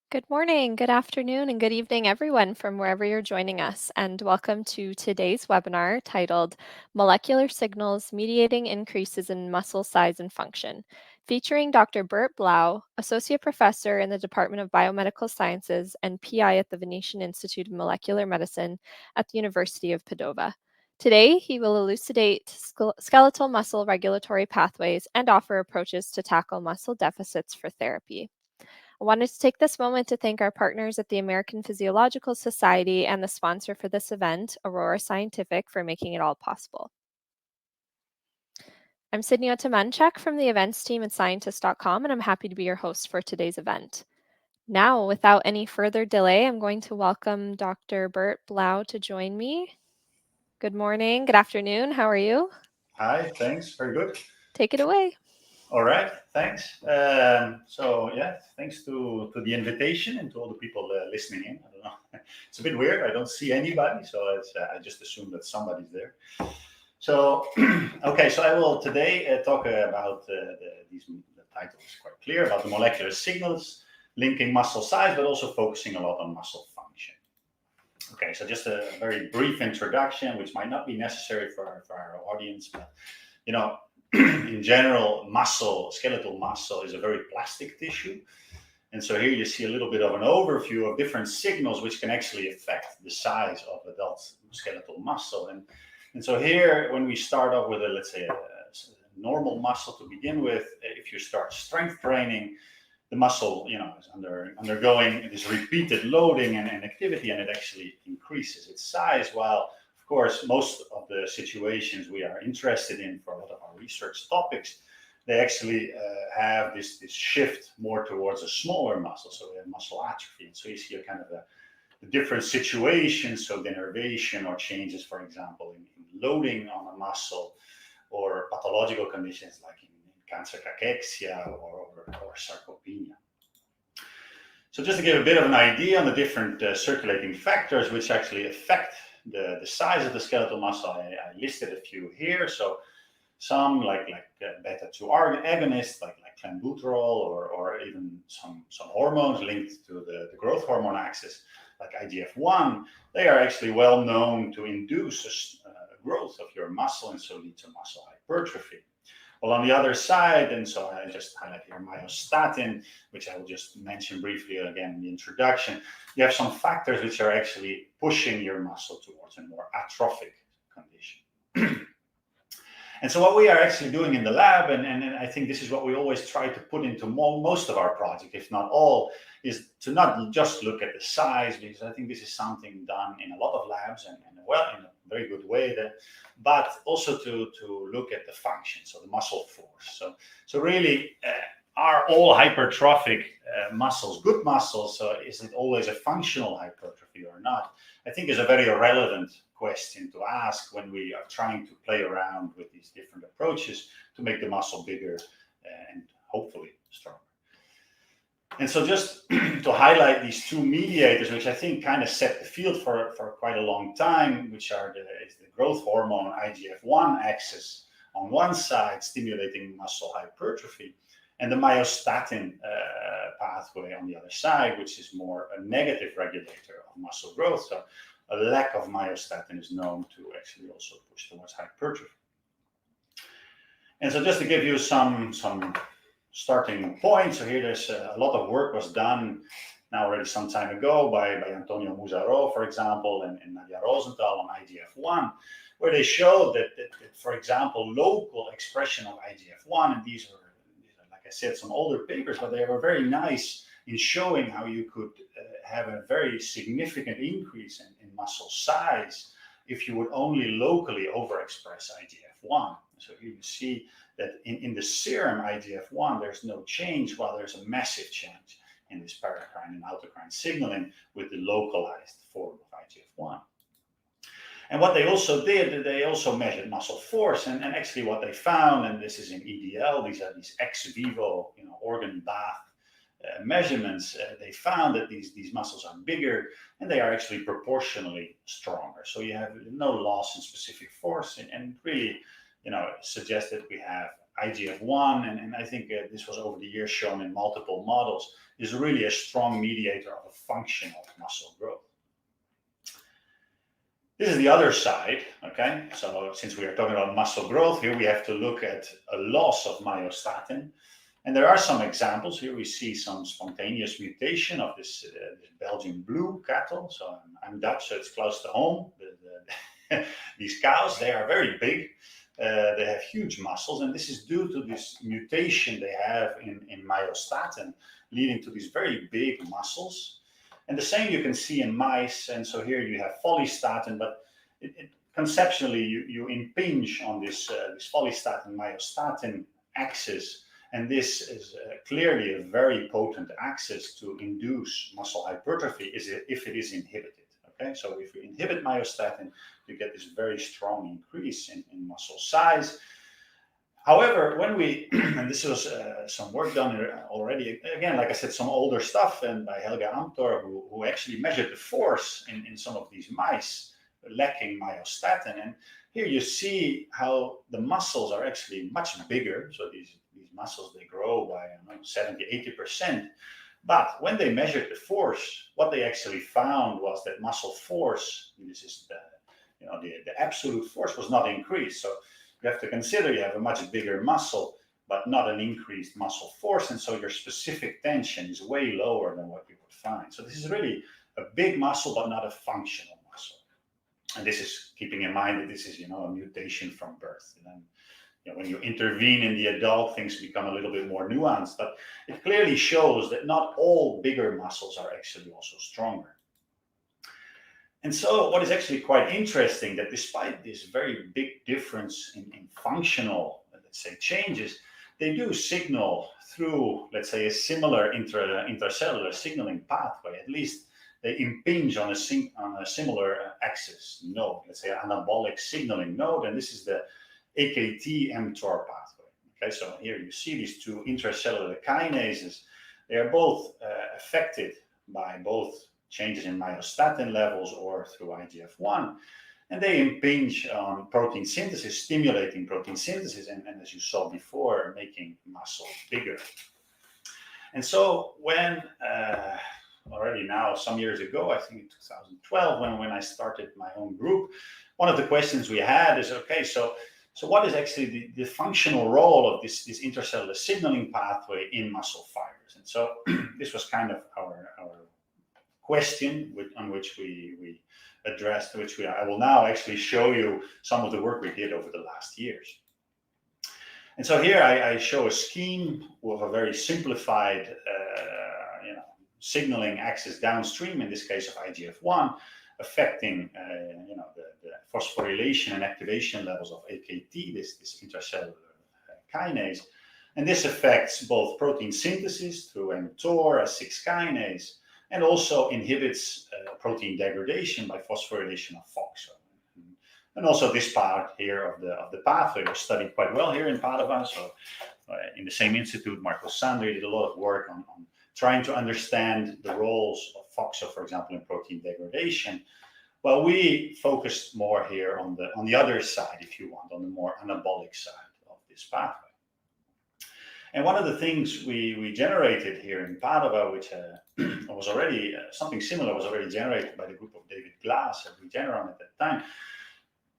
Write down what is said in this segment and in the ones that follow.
Good morning, good afternoon, and good evening, everyone, from wherever you're joining us. And welcome to today's webinar titled Molecular Signals Mediating Increases in Muscle Size and Function, featuring Dr. Bert Blaauw, Associate Professor in the Department of Biomedical Sciences and PI at the Venetian Institute of Molecular Medicine at the University of Padova. Today, he will elucidate skeletal muscle regulatory pathways and offer approaches to tackle muscle deficits for therapy. I wanted to take this moment to thank our partners at the American Physiological Society and the sponsor for this event, Aurora Scientific, for making it all possible. I'm Sydney Otamanchak from the events team at scientist.com, and I'm happy to be your host for today's event. Now, without any further delay, I'm going to welcome Dr. Bert Blaauw to join me. Good morning, good afternoon, how are you? Hi, thanks. Very good. Take it away. All right, thanks. Thanks to the invitation and to all the people listening in. I don't know, it's a bit weird. I don't see anybody, so I just assume that somebody's there. So, okay, so I will today talk about the title is quite clear about the molecular signals linking muscle size, but also focusing a lot on muscle function. Okay, so just a very brief introduction, which might not be necessary for our audience, but you know, in general, skeletal muscle is a very plastic tissue. And so here you see a little bit of an overview of different signals which can actually affect the size of adult skeletal muscle. And so here, when we start off with let's say a normal muscle to begin with, if you start strength training, the muscle, is undergoing this repeated loading and activity, and it actually increases its size. While, of course, most of the situations we are interested in for a lot of our research topics, they actually have this shift more towards a smaller muscle. So we have muscle atrophy. And so you see a kind of the different situations, so denervation or changes, for example, in loading on a muscle, or pathological conditions like in cancer cachexia or sarcopenia. So just to give a bit of an idea on the different circulating factors which actually affect the size of the skeletal muscle, I listed a few here. So some like beta-2 agonists like clenbuterol, or even some hormones linked to the growth hormone axis like IGF-1, they are actually well known to induce growth of your muscle and so lead to muscle hypertrophy. Well, on the other side, and so I just highlight here myostatin, which I will just mention briefly again in the introduction, you have some factors which are actually pushing your muscle towards a more atrophic condition. And so what we are actually doing in the lab, and I think this is what we always try to put into most of our project, if not all, is to not just look at the size, because I think this is something done in a lot of labs and in a very good way, but also to look at the function, so the muscle force. So really, are all hypertrophic muscles good muscles? So is it always a functional hypertrophy or not? I think is a very relevant question to ask when we are trying to play around with these different approaches to make the muscle bigger and hopefully stronger. And so just to highlight these two mediators, which I think kind of set the field for quite a long time, which are the growth hormone IGF-1 axis on one side, stimulating muscle hypertrophy, and the myostatin pathway on the other side, which is more a negative regulator of muscle growth. So a lack of myostatin is known to actually also push towards hypertrophy. And so just to give you some starting points, so here there's a lot of work was done now already some time ago by Antonio Musaro, for example, and Nadia Rosenthal on IGF-1, where they showed that, for example, local expression of IGF-1, and these are, like I said, some older papers, but they were very nice in showing how you could have a very significant increase in muscle size if you would only locally overexpress IGF-1. So here you see that in the serum IGF-1, there's no change, while there's a massive change in this paracrine and autocrine signaling with the localized form of IGF-1. And what they also did, they also measured muscle force, and actually what they found, and this is in EDL, these are these ex vivo, organ bath measurements, they found that these muscles are bigger and they are actually proportionally stronger. So you have no loss in specific force, and really, suggests that we have IGF-1, and I think this was over the years shown in multiple models, is really a strong mediator of a functional muscle growth. This is the other side, okay? So since we are talking about muscle growth, here we have to look at a loss of myostatin. And there are some examples. Here we see some spontaneous mutation of this Belgian blue cattle. So I'm Dutch, so it's close to home. These cows, they are very big. They have huge muscles, and this is due to this mutation they have in myostatin, leading to these very big muscles. And the same you can see in mice. And so here you have follistatin, but conceptually you impinge on this follistatin myostatin axis, and this is clearly a very potent axis to induce muscle hypertrophy if it is inhibited. Okay, so if you inhibit myostatin, you get this very strong increase in muscle size. However, when we, and this was some work done already, again, like I said, some older stuff, and by Helge Amthor, who actually measured the force in some of these mice lacking myostatin. And here you see how the muscles are actually much bigger. So these muscles, they grow by 70, 80%. But when they measured the force, what they actually found was that muscle force, this is the absolute force, was not increased. So you have to consider you have a much bigger muscle, but not an increased muscle force. And so your specific tension is way lower than what you would find. So this is really a big muscle, but not a functional muscle. And this is keeping in mind that this is, a mutation from birth. And then, when you intervene in the adult, things become a little bit more nuanced, but it clearly shows that not all bigger muscles are actually also stronger. And so what is actually quite interesting, that despite this very big difference in functional, let's say, changes, they do signal through, let's say, a similar intracellular signaling pathway. At least they impinge on a similar axis node, let's say anabolic signaling node, and this is the AKT-mTOR pathway. Okay, so here you see these two intracellular kinases. They are both affected by both changes in myostatin levels or through IGF-1, and they impinge on protein synthesis, stimulating protein synthesis, and as you saw before, making muscle bigger. And so when already now some years ago, I think in 2012, when I started my own group, one of the questions we had is, okay, so what is actually the functional role of this intracellular signaling pathway in muscle fibers? And so this was kind of our question on which we addressed, I will now actually show you some of the work we did over the last years. And so here I show a scheme with a very simplified signaling axis downstream, in this case of IGF-1, affecting the phosphorylation and activation levels of AKT, this intracellular kinase. And this affects both protein synthesis through mTOR, a 6 kinase, and also inhibits protein degradation by phosphorylation of FOXO. And also this part here of the pathway was studied quite well here in Padova. So in the same institute, Marco Sandri did a lot of work on trying to understand the roles of FOXO, for example, in protein degradation. Well, we focused more here on the other side, if you want, on the more anabolic side of this pathway. And one of the things we generated here in Padova, which was already, something similar was already generated by the group of David Glass at Regeneron at that time,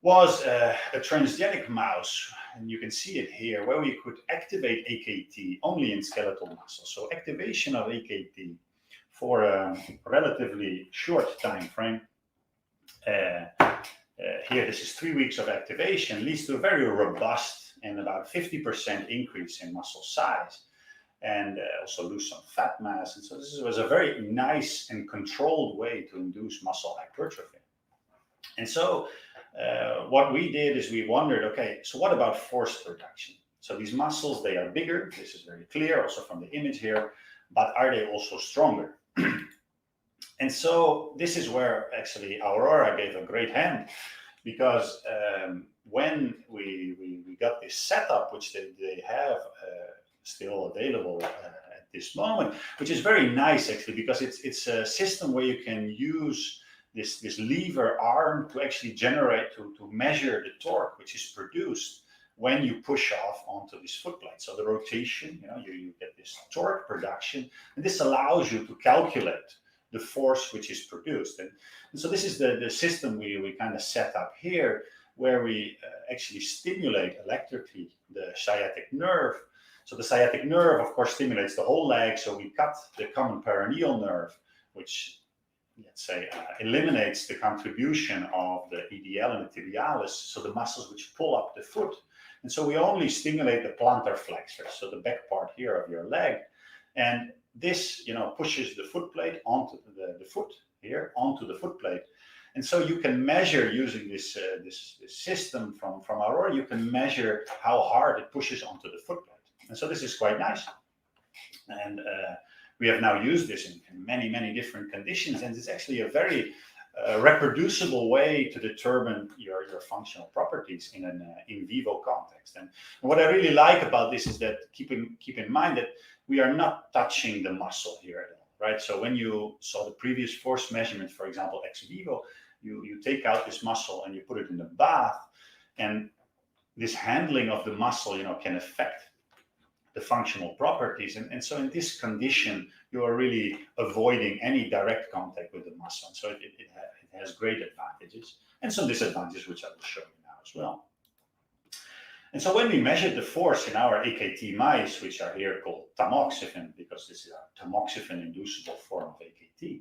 was a transgenic mouse, and you can see it here, where we could activate AKT only in skeletal muscle. So activation of AKT for a relatively short time frame. Here, this is 3 weeks of activation, leads to a very robust and about 50% increase in muscle size, and also lose some fat mass. And so this was a very nice and controlled way to induce muscle hypertrophy. And so what we did is we wondered, okay, so what about force production? So these muscles, they are bigger. This is very clear also from the image here, but are they also stronger? And so this is where actually Aurora gave a great hand, because when we got this setup, which they have still available at this moment, which is very nice actually, because it's a system where you can use this lever arm to actually generate, to measure the torque which is produced when you push off onto this foot plate. So the rotation, you get this torque production, and this allows you to calculate the force which is produced. And so this is the system we kind of set up here, where we actually stimulate electrically the sciatic nerve. So the sciatic nerve, of course, stimulates the whole leg. So we cut the common peroneal nerve, which, let's say, eliminates the contribution of the EDL and the tibialis, so the muscles which pull up the foot. And so we only stimulate the plantar flexors, so the back part here of your leg. And this, pushes the foot plate onto the foot here, onto the foot plate. And so you can measure using this system from Aurora, you can measure how hard it pushes onto the foot plate. And so this is quite nice. And we have now used this in many, many different conditions. And it's actually a very reproducible way to determine your functional properties in an in vivo context. And what I really like about this is that keep in mind that we are not touching the muscle here at all, right? So when you saw the previous force measurement, for example, ex vivo, you take out this muscle and you put it in the bath, and this handling of the muscle, can affect the functional properties. And so in this condition, you are really avoiding any direct contact with the muscle. And so it has great advantages and some disadvantages, which I will show you now as well. And so when we measured the force in our AKT mice, which are here called tamoxifen, because this is a tamoxifen-inducible form of AKT,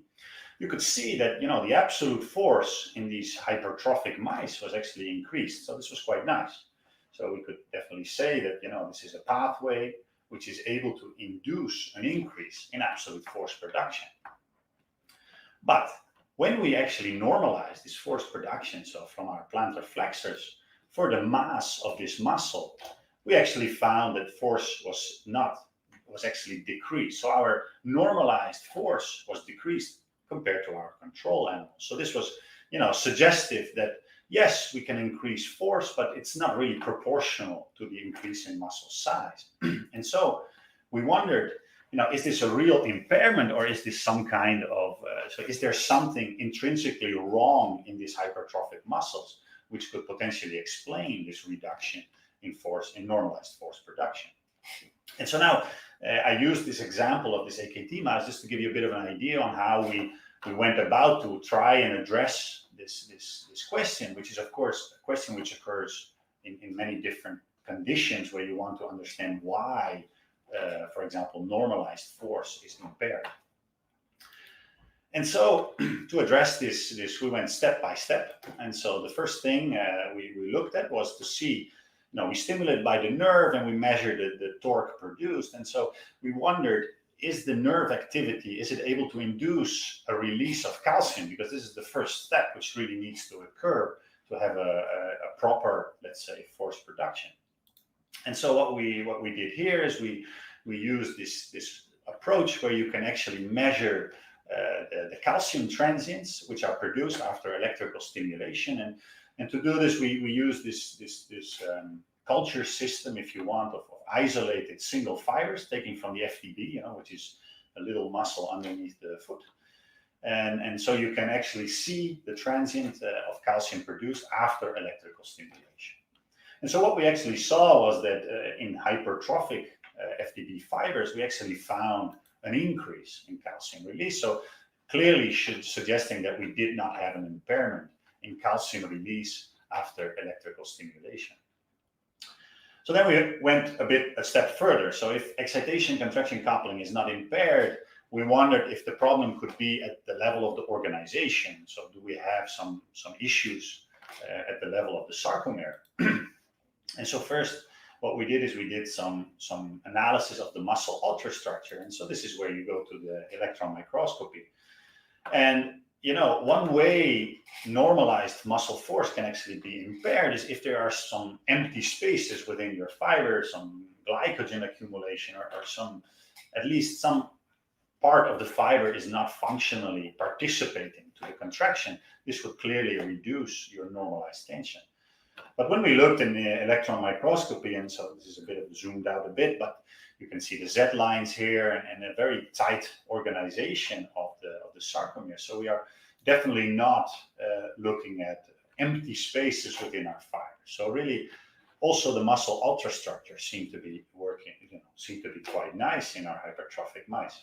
you could see that, the absolute force in these hypertrophic mice was actually increased. So this was quite nice. So we could definitely say that, this is a pathway which is able to induce an increase in absolute force production. But when we actually normalize this force production, so from our plantar flexors, for the mass of this muscle, we actually found that force was actually decreased. So our normalized force was decreased compared to our control animals. So this was, suggestive that yes, we can increase force, but it's not really proportional to the increase in muscle size. And so we wondered, is this a real impairment, or is this some kind of, so is there something intrinsically wrong in these hypertrophic muscles, which could potentially explain this reduction in force, in normalized force production? And so now I used this example of this AKT mouse just to give you a bit of an idea on how we went about to try and address this question, which is, of course, a question which occurs in many different conditions where you want to understand why, for example, normalized force is impaired. And so to address this, we went step by step. And so the first thing we looked at was to see, we stimulated by the nerve and we measured the torque produced. And so we wondered, is the nerve activity, is it able to induce a release of calcium? Because this is the first step which really needs to occur to have a proper, let's say, force production. And so what we did here is we used this approach where you can actually measure the calcium transients which are produced after electrical stimulation. And to do this, we use this culture system, if you want, of isolated single fibers taken from the FTB, which is a little muscle underneath the foot. And so you can actually see the transient of calcium produced after electrical stimulation. And so what we actually saw was that in hypertrophic FTB fibers, we actually found an increase in calcium release. So clearly suggesting that we did not have an impairment in calcium release after electrical stimulation. So then we went a step further. So if excitation contraction coupling is not impaired, we wondered if the problem could be at the level of the organization. So do we have some issues at the level of the sarcomere? And so first, what we did is we did some analysis of the muscle ultrastructure. And so this is where you go to the electron microscopy. And one way normalized muscle force can actually be impaired is if there are some empty spaces within your fiber, some glycogen accumulation, or at least some part of the fiber is not functionally participating to the contraction. This would clearly reduce your normalized tension. But when we looked in the electron microscopy, and so this is a bit of zoomed out a bit, but you can see the Z lines here and a very tight organization of the sarcomere. So we are definitely not looking at empty spaces within our fiber. So really Also, the muscle ultrastructure seem to be working, seem to be quite nice in our hypertrophic mice.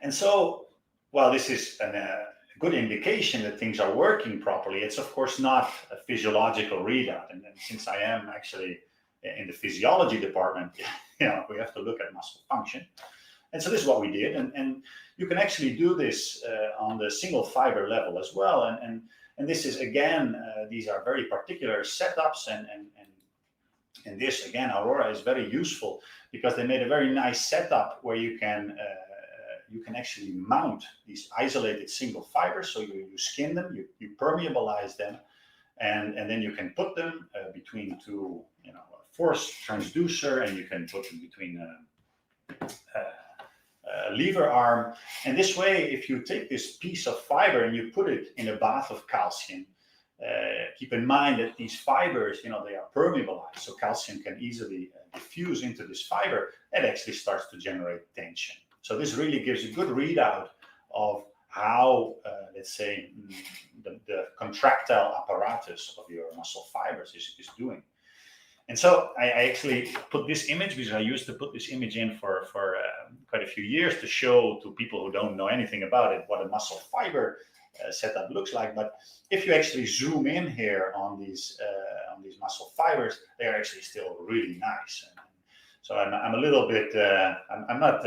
And so, while this is a good indication that things are working properly, it's of course not a physiological readout. And since I am actually in the physiology department, we have to look at muscle function. And so this is what we did. And you can actually do this on the single fiber level as well. And this is, again, these are very particular setups. And this, again, Aurora is very useful because they made a very nice setup where you can actually mount these isolated single fibers. So you skin them, you permeabilize them, and then you can put them between two, a force transducer, and you can put them between a lever arm. And this way, if you take this piece of fiber and you put it in a bath of calcium, keep in mind that these fibers, they are permeabilized, so calcium can easily diffuse into this fiber. It actually starts to generate tension. So this really gives a good readout of how, let's say, the contractile apparatus of your muscle fibers is doing. And so I actually put this image, because I used to put this image in for quite a few years to show to people who don't know anything about it what a muscle fiber setup looks like. But if you actually zoom in here on these muscle fibers, they are actually still really nice. And so I'm a little bit, I'm not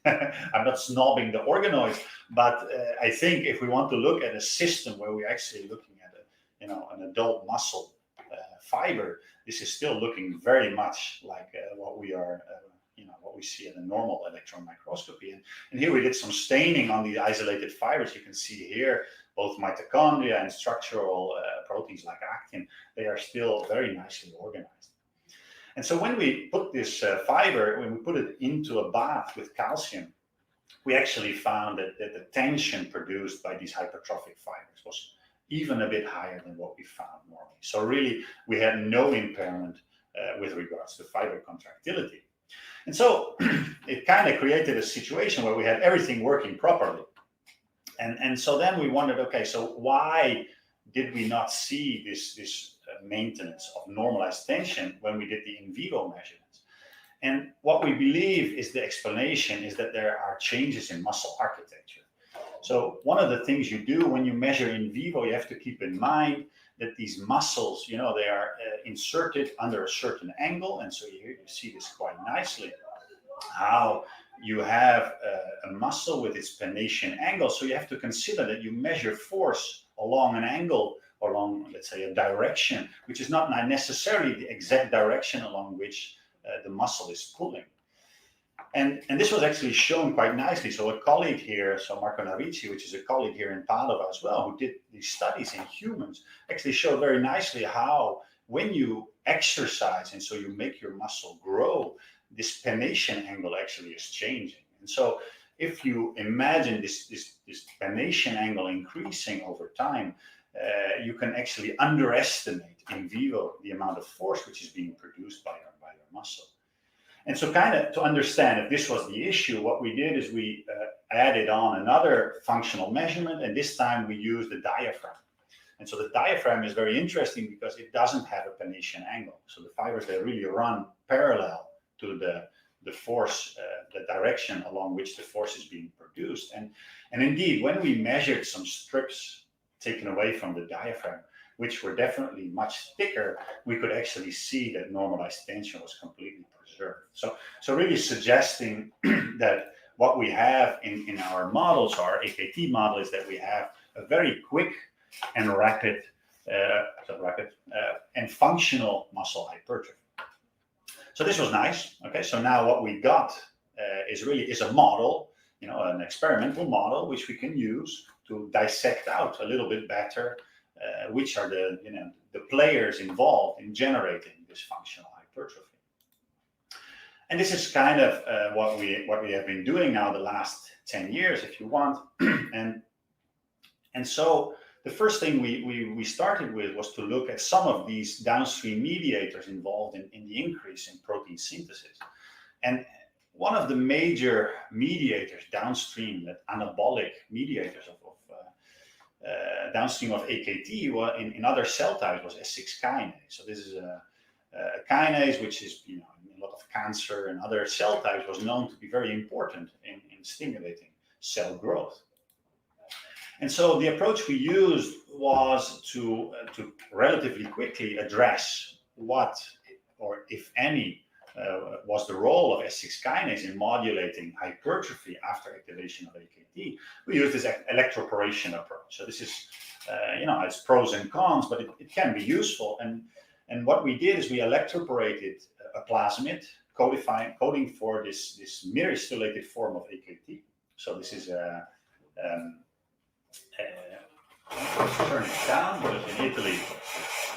I'm not snobbing the organoids, but I think if we want to look at a system where we're actually looking at an adult muscle fiber, this is still looking very much like what we are, what we see in a normal electron microscopy. And here we did some staining on the isolated fibers. You can see here both mitochondria and structural proteins like actin. They are still very nicely organized. And so when we put this fiber, when we put it into a bath with calcium, we actually found that the tension produced by these hypertrophic fibers was even a bit higher than what we found normally. So really, we had no impairment with regards to fiber contractility. And so it kind of created a situation where we had everything working properly. And so then we wondered, okay, so why did we not see this maintenance of normalized tension when we did the in vivo measurements? And what we believe is the explanation is that there are changes in muscle architecture. So one of the things you do when you measure in vivo, you have to keep in mind that these muscles, they are inserted under a certain angle. And so here you see this quite nicely, how you have a muscle with its pennation angle. So you have to consider that you measure force along an angle, along, let's say, a direction, which is not necessarily the exact direction along which the muscle is pulling. And this was actually shown quite nicely. So a colleague here, so Marco Narici, which is a colleague here in Padova as well, who did these studies in humans, actually showed very nicely how when you exercise and so you make your muscle grow, this pennation angle actually is changing. And so if you imagine this pennation angle increasing over time, you can actually underestimate in vivo the amount of force which is being produced by your muscle. And so kind of to understand if this was the issue, what we did is we added on another functional measurement, and this time we used the diaphragm. And so the diaphragm is very interesting because it doesn't have a pennation angle. So the fibers, they really run parallel to the force, the direction along which the force is being produced. And indeed, when we measured some strips taken away from the diaphragm, which were definitely much thicker, we could actually see that normalized tension was completely preserved. So really suggesting that what we have in our models, our AKT model, is that we have a very quick and rapid and functional muscle hypertrophy. So this was nice. Okay, so now what we got is a model, an experimental model, which we can use to dissect out a little bit better which are the players involved in generating this functional hypertrophy. And this is kind of what we have been doing now the last 10 years, if you want. and so the first thing we started with was to look at some of these downstream mediators involved in the increase in protein synthesis. And one of the major mediators downstream, that anabolic mediators of downstream of AKT in other cell types was S6 kinase. So this is kinase, which is, in a lot of cancer and other cell types, was known to be very important in stimulating cell growth. And so the approach we used was to relatively quickly address what, or if any, was the role of S6 kinase in modulating hypertrophy after activation of AKT. We used this electroporation approach. So this is, it's pros and cons, but it can be useful. And what we did is we electroporated a plasmid, coding for this myristylated form of AKT. So this is let's turn it down because in Italy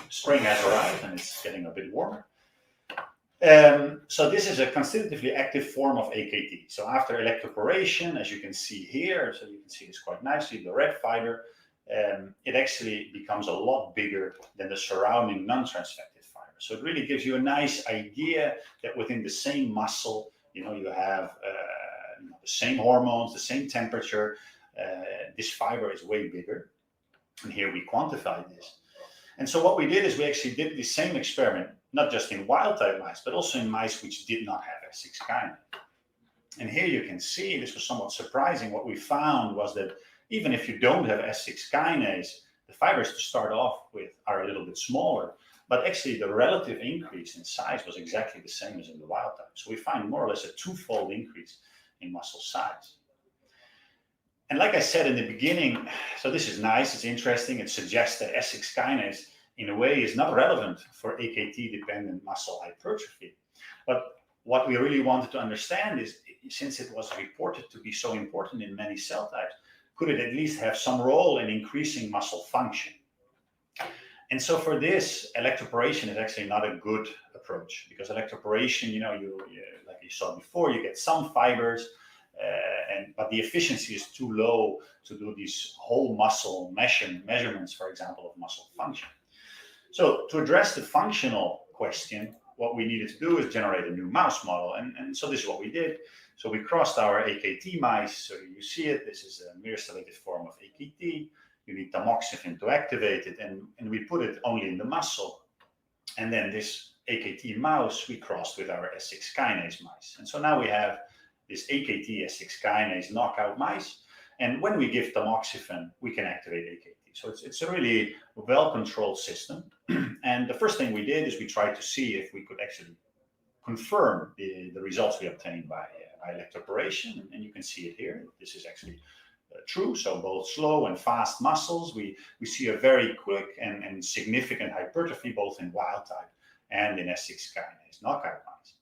spring has arrived and it's getting a bit warmer. So this is a constitutively active form of AKT. So after electroporation, as you can see here, so you can see this quite nicely, the red fiber, it actually becomes a lot bigger than the surrounding non-transfected fiber. So it really gives you a nice idea that within the same muscle, you have the same hormones, the same temperature. This fiber is way bigger. And here we quantified this. And so what we did is we actually did the same experiment, not just in wild-type mice, but also in mice which did not have S6 kinase. And here you can see, this was somewhat surprising, what we found was that even if you don't have S6 kinase, the fibers to start off with are a little bit smaller, but actually the relative increase in size was exactly the same as in the wild type. So we find more or less a twofold increase in muscle size. And like I said in the beginning, so this is nice, it's interesting, it suggests that S6 kinase in a way is not relevant for AKT-dependent muscle hypertrophy. But what we really wanted to understand is, since it was reported to be so important in many cell types, could it at least have some role in increasing muscle function? And so for this, electroporation is actually not a good approach, because electroporation, like you saw before, you get some fibers, but the efficiency is too low to do these whole muscle measurements, for example, of muscle function. So to address the functional question, what we needed to do is generate a new mouse model. And so this is what we did. So we crossed our AKT mice. So you see it. This is a myristylated form of AKT. You need tamoxifen to activate it. And we put it only in the muscle. And then this AKT mouse, we crossed with our S6 kinase mice. And so now we have this AKT S6 kinase knockout mice. And when we give tamoxifen, we can activate AKT. So it's a really well-controlled system. And the first thing we did is we tried to see if we could actually confirm the results we obtained by electroporation. And you can see it here. This is actually true. So both slow and fast muscles, we see a very quick and significant hypertrophy, both in wild type and in S6 kinase knockout mice.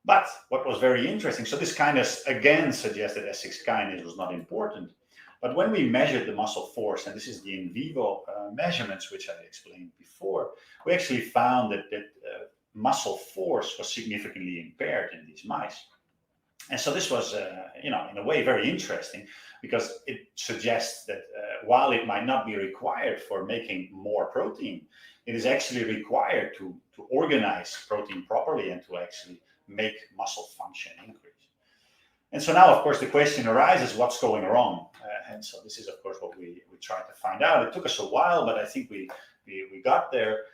But what was very interesting, so this kind of again suggests that S6 kinase was not important. But when we measured the muscle force, and this is the in vivo measurements, which I explained before, we actually found that muscle force was significantly impaired in these mice. And so this was, in a way, very interesting, because it suggests that while it might not be required for making more protein, it is actually required to organize protein properly and to actually make muscle function increase. And so now, of course, the question arises, what's going wrong? And so this is, of course, what we tried to find out. It took us a while, but I think we got there.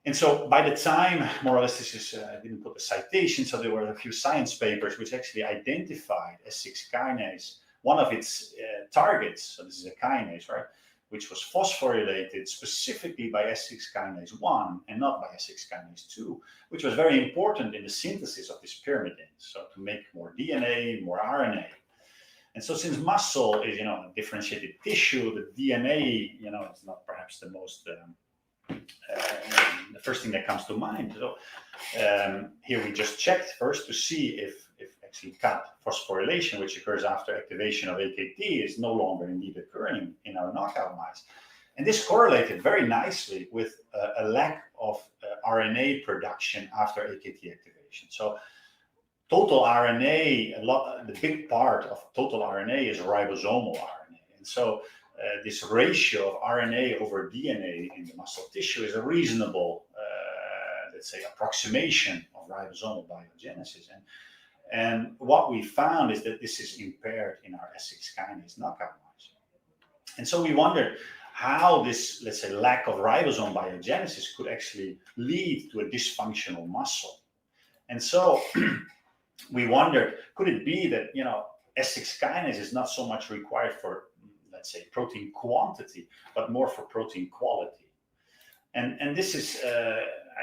And so by the time, more or less, this is, I didn't put the citation, so there were a few science papers which actually identified S6 kinase, one of its targets, so this is a kinase, right, which was phosphorylated specifically by S6 kinase 1 and not by S6 kinase 2, which was very important in the synthesis of this pyrimidine, so to make more DNA, more RNA. And so since muscle is, a differentiated tissue, the DNA, it's not perhaps the most... the first thing that comes to mind. So here we just checked first to see if actually cut phosphorylation, which occurs after activation of AKT, is no longer indeed occurring in our knockout mice. And this correlated very nicely with a lack of RNA production after AKT activation. So total RNA, the big part of total RNA is ribosomal RNA. And so this ratio of RNA over DNA in the muscle tissue is a reasonable, let's say, approximation of ribosomal biogenesis. And what we found is that this is impaired in our S6 kinase knockout mice. And so we wondered, how this, let's say, lack of ribosome biogenesis could actually lead to a dysfunctional muscle. And so we wondered, could it be that, S6 kinase is not so much required for, let's say, protein quantity, but more for protein quality? And this is,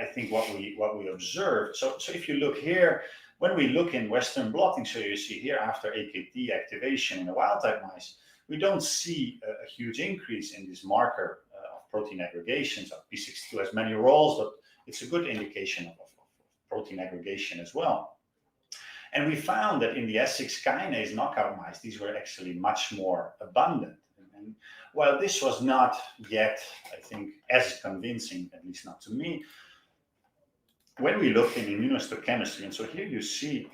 I think, what we observed. So if you look here, when we look in Western blotting, so you see here after AKT activation in the wild type mice, we don't see a huge increase in this marker of protein aggregations. Of P62 has many roles, but it's a good indication of protein aggregation as well. And we found that in the S6 kinase knockout mice, these were actually much more abundant. And while this was not yet, I think, as convincing, at least not to me, when we looked in immunohistochemistry, and so here you see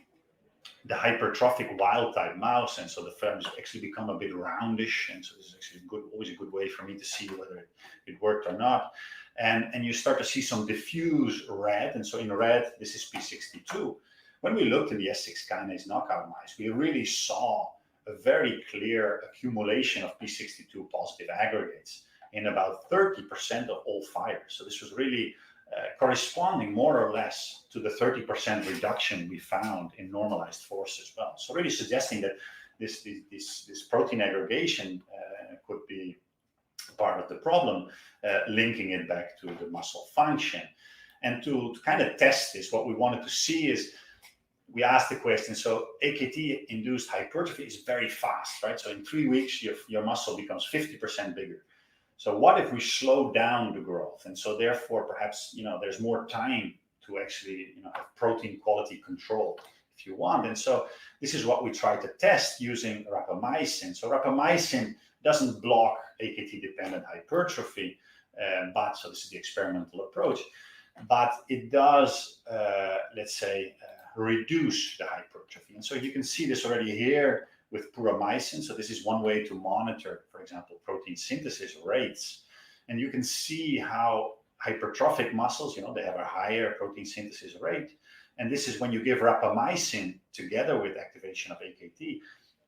the hypertrophic wild type mouse, and so the ferns actually become a bit roundish, and so this is actually always a good way for me to see whether it worked or not. And you start to see some diffuse red, and so in red, this is P62. When we looked at the S6 kinase knockout mice, we really saw a very clear accumulation of P62 positive aggregates in about 30% of all fibers. So this was really corresponding more or less to the 30% reduction we found in normalized force as well. So really suggesting that this protein aggregation could be part of the problem, linking it back to the muscle function. And to kind of test this, what we wanted to see is, we asked the question, so AKT-induced hypertrophy is very fast, right? So in 3 weeks, your muscle becomes 50% bigger. So what if we slow down the growth? And so therefore, perhaps, there's more time to actually, have protein quality control, if you want. And so this is what we try to test using rapamycin. So rapamycin doesn't block AKT-dependent hypertrophy, but so this is the experimental approach, but it does, let's say, reduce the hypertrophy. And so you can see this already here with puramycin. So this is one way to monitor, for example, protein synthesis rates. And you can see how hypertrophic muscles, they have a higher protein synthesis rate. And this is when you give rapamycin together with activation of AKT,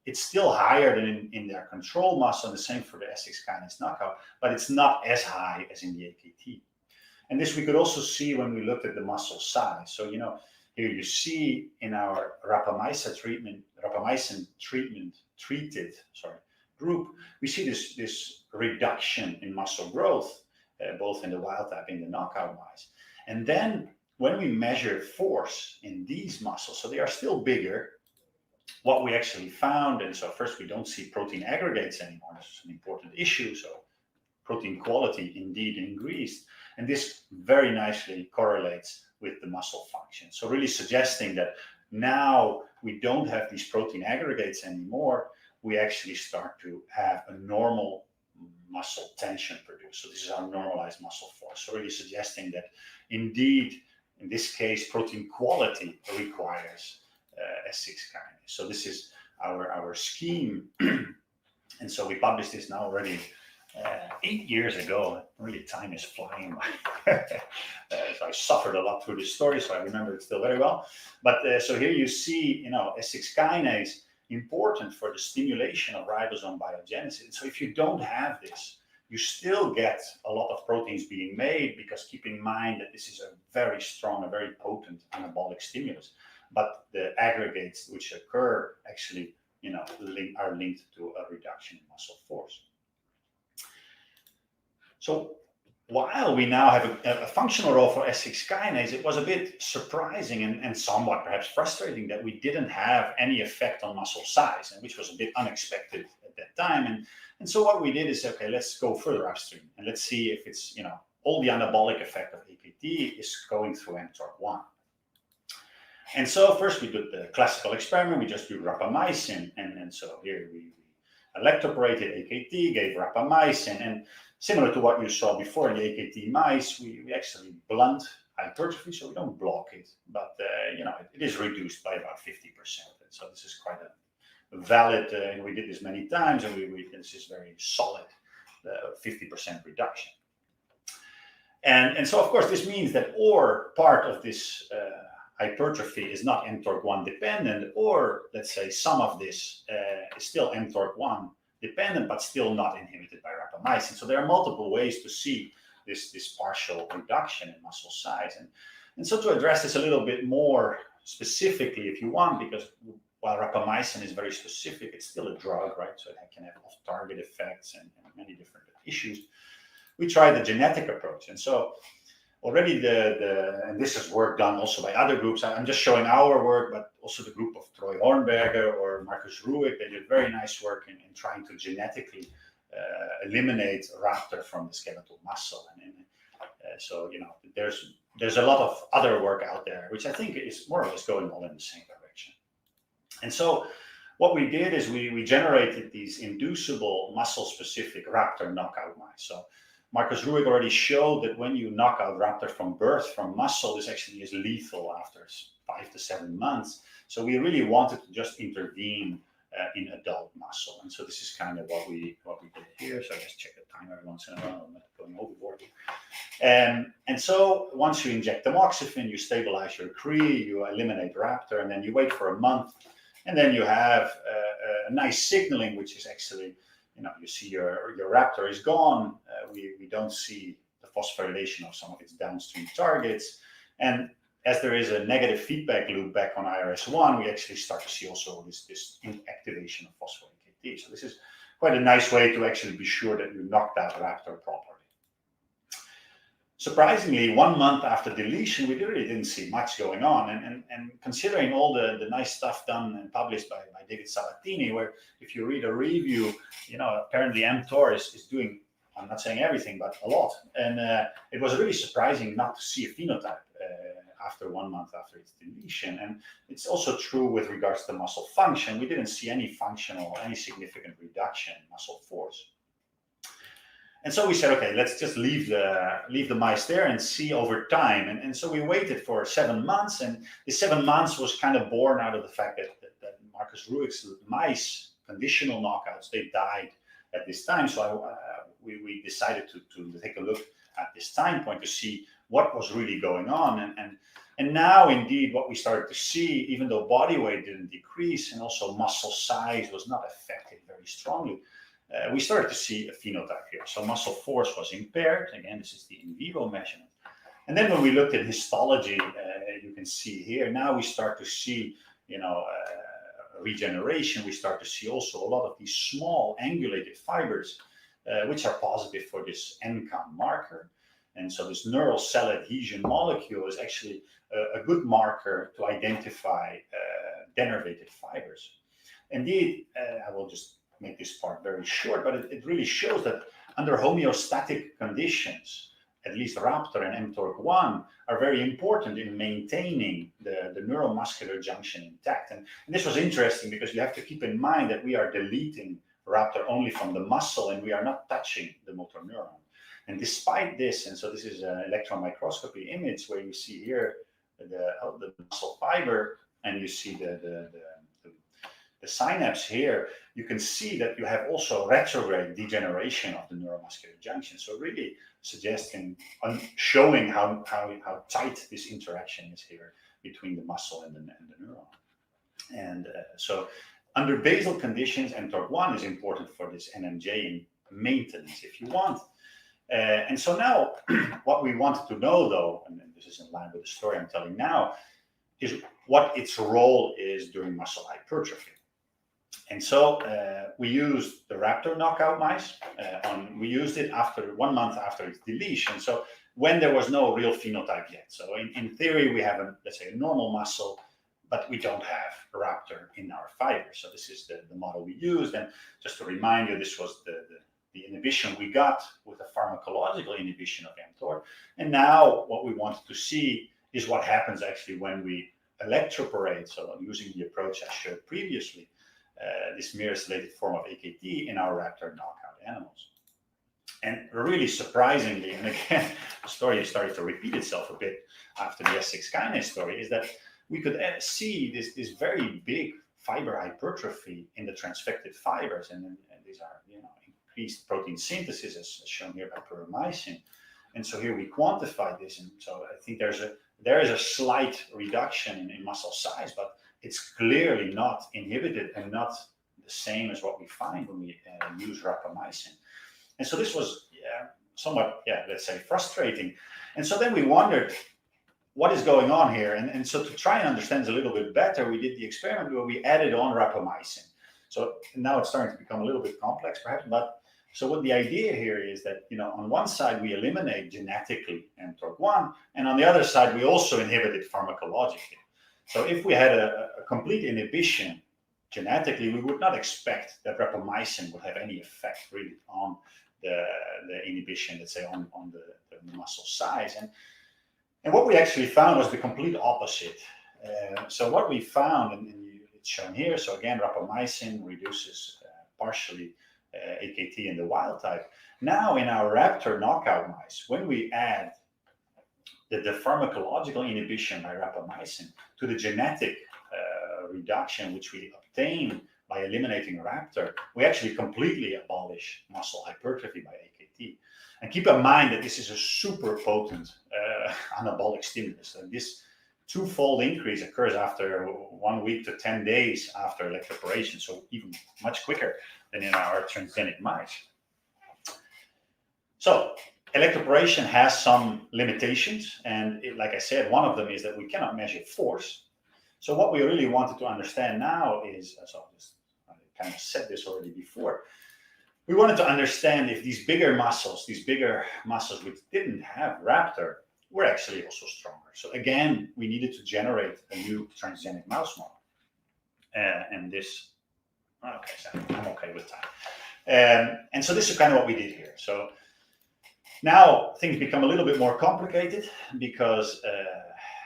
it's still higher than in their control muscle, and the same for the S6 kinase knockout, but it's not as high as in the AKT. And this we could also see when we looked at the muscle size. So, here you see in our rapamycin treated group, we see this reduction in muscle growth, both in the wild type and the knockout mice. And then when we measure force in these muscles, so they are still bigger, what we actually found, and so first we don't see protein aggregates anymore. This is an important issue. So protein quality indeed increased. And this very nicely correlates with the muscle function. So really suggesting that now we don't have these protein aggregates anymore. We actually start to have a normal muscle tension produced. So this is our normalized muscle force. So really suggesting that indeed, in this case, protein quality requires S6 kinase. So this is our scheme. And so we published this now already 8 years ago. Really, time is flying by. So I suffered a lot through this story, so I remember it still very well. But so here you see, S6 kinase important for the stimulation of ribosome biogenesis. So if you don't have this, you still get a lot of proteins being made, because keep in mind that this is a very strong, a very potent anabolic stimulus. But the aggregates which occur actually, are linked to a reduction in muscle force. So while we now have a functional role for S6 kinase, it was a bit surprising and somewhat perhaps frustrating that we didn't have any effect on muscle size, and which was a bit unexpected at that time. And so what we did is, okay, let's go further upstream and let's see if it's, all the anabolic effect of AKT is going through mTORC1. And so first we did the classical experiment. We just do rapamycin. And so here we electroporated AKT, gave rapamycin. And similar to what you saw before in the AKT mice, we actually blunt hypertrophy, so we don't block it. But, it is reduced by about 50%. And so this is quite a valid, we did this many times, and this is very solid, 50% reduction. And so, of course, this means that or part of this hypertrophy is not mTORC1 dependent, or let's say some of this is still mTORC1 dependent, but still not inhibited by rapamycin. So there are multiple ways to see this partial reduction in muscle size. And so to address this a little bit more specifically, if you want, because while rapamycin is very specific, it's still a drug, right? So it can have off-target effects and many different issues. We tried the genetic approach. And so already and this is work done also by other groups. I'm just showing our work, but also the group of Troy Hornberger or Marcus Ruick, they did very nice work in trying to genetically eliminate raptor from the skeletal muscle. So, there's a lot of other work out there, which I think is more or less going all in the same direction. And so what we did is we generated these inducible muscle-specific raptor knockout mice. So Marcus Ruick already showed that when you knock out raptor from birth, from muscle, this actually is lethal after 5 to 7 months. So we really wanted to just intervene in adult muscle. And so this is kind of what we did here. So I just check the timer once in a while. I'm not going overboard here. And so once you inject tamoxifen, you stabilize your Cree, you eliminate raptor, and then you wait for a month. And then you have a nice signaling, which is actually, you see your raptor is gone. We don't see the phosphorylation of some of its downstream targets. And as there is a negative feedback loop back on IRS1, we actually start to see also this activation of phospho-AKT. So this is quite a nice way to actually be sure that you knocked out raptor properly. Surprisingly, 1 month after deletion, we really didn't see much going on. And considering all the nice stuff done and published by David Sabatini, where if you read a review, apparently mTOR is doing, I'm not saying everything, but a lot. And it was really surprising not to see a phenotype after 1 month after its deletion. And it's also true with regards to muscle function. We didn't see any significant reduction in muscle force. And so we said, okay, let's just leave the mice there and see over time. And so we waited for 7 months, and the 7 months was kind of born out of the fact that Marcus Ruick's mice, conditional knockouts, they died at this time. So we decided to take a look at this time point to see what was really going on. And now, indeed, what we started to see, even though body weight didn't decrease and also muscle size was not affected very strongly, we started to see a phenotype here. So muscle force was impaired. Again, this is the in vivo measurement. And then when we looked at histology, you can see here, now we start to see, regeneration. We start to see also a lot of these small angulated fibers, which are positive for this NCAM marker. And so this neural cell adhesion molecule is actually a good marker to identify denervated fibers. Indeed, I will just make this part very short, but it really shows that under homeostatic conditions, at least raptor and mTORC1 are very important in maintaining the neuromuscular junction intact. And this was interesting because you have to keep in mind that we are deleting raptor only from the muscle and we are not touching the motor neuron. And despite this, and so this is an electron microscopy image where you see here the muscle fiber and you see the synapse here, you can see that you have also retrograde degeneration of the neuromuscular junction. So really suggesting, showing how tight this interaction is here between the muscle and the neuron. And so under basal conditions, mTORC1 is important for this NMJ maintenance, if you want. And so now what we wanted to know, though, and this is in line with the story I'm telling now, is what its role is during muscle hypertrophy. And so we used the raptor knockout mice. We used it after 1 month after its deletion. So when there was no real phenotype yet. So in theory, we have let's say a normal muscle, but we don't have a raptor in our fibers. So this is the model we used. And just to remind you, this was the inhibition we got with the pharmacological inhibition of mTOR. And now what we wanted to see is what happens actually when we electroporate. So using the approach I showed previously, this myristylated form of AKT in our raptor knockout animals. And really surprisingly, and again, the story started to repeat itself a bit after the S6 kinase story, is that we could see this very big fiber hypertrophy in the transfected fibers. And these are, increased protein synthesis as shown here by pyrimycin. And so here we quantify this. And so I think there is a slight reduction in muscle size, but it's clearly not inhibited and not the same as what we find when we use rapamycin. And so this was somewhat, let's say, frustrating. And so then we wondered, what is going on here? And so to try and understand a little bit better, we did the experiment where we added on rapamycin. So now it's starting to become a little bit complex, perhaps, but so what the idea here is that, on one side we eliminate genetically mTORC1, and on the other side we also inhibit it pharmacologically. So if we had a complete inhibition genetically, we would not expect that rapamycin would have any effect really on the inhibition, let's say, on the muscle size. And what we actually found was the complete opposite. So what we found, and it's shown here, so again, rapamycin reduces partially AKT in the wild type. Now in our raptor knockout mice, when we add the pharmacological inhibition by rapamycin to the genetic reduction, which we obtain by eliminating raptor, we actually completely abolish muscle hypertrophy by AKT. And keep in mind that this is a super potent anabolic stimulus. And this twofold increase occurs after 1 week to 10 days after electroporation, so even much quicker than in our transgenic mice. So electroporation has some limitations, and like I said, one of them is that we cannot measure force. So what we really wanted to understand now is, I kind of said this already before, we wanted to understand if these bigger muscles which didn't have raptor were actually also stronger. So again, we needed to generate a new transgenic mouse model. And this, okay, so I'm okay with time. And so this is kind of what we did here. So now things become a little bit more complicated because